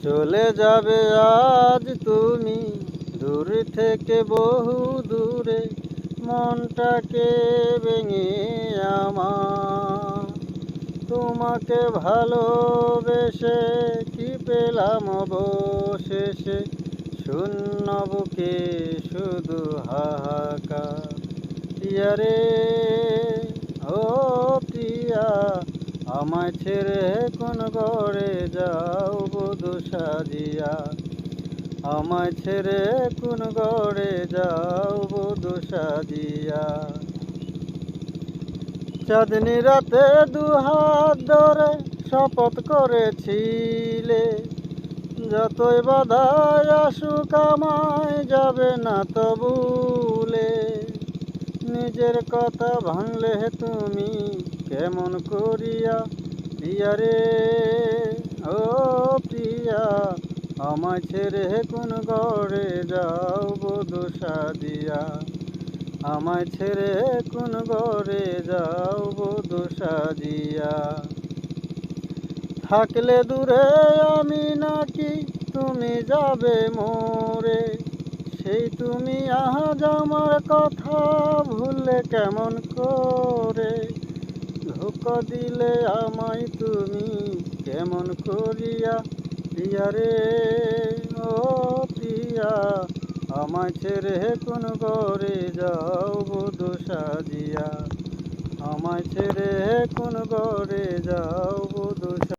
চলে যাবে আজ তুমি দূর থেকে বহু দূরে, মনটাকে ভেঙে আমার। তোমাকে ভালোবেসে কি পেলাম অবশেষে, শূন্য বুকে শুধু হাহাকার। প্রিয়া রে, ও প্রিয়া, আমায় ছেড়ে কোন ঘরে যাও বধূ সাজিয়া। আমায় ছেড়ে কোন ঘরে যাও বধূ সাজিয়া। চাঁদনি রাতে দুহাত ধরে শপথ করেছিলে, যতই বাধায় আসুক আমায় যাবে না তো ভুলে। নিজের কথা ভাঙলে তুমি কেমন করিয়া, প্রিয়া রে, ও প্রিয়া, আমায় ছেড়ে কোন ঘরে যাও বধূ সাজিয়া। আমায় ছেড়ে কোন ঘরে যাও বধূ সাজিয়া। থাকলে দূরে আমি নাকি তুমি যাবে মোরে, সেই তুমি আজ আমার কথা ভুললে কেমন করে। ধোঁকা দিলে আমায় তুমি কেমন করিয়া, প্রিয়া রে, ও প্রিয়া, আমায় ছেড়ে কোন ঘরে যাও বধূ সাজিয়া। আমায় ছেড়ে কোন ঘরে যাও বধূ।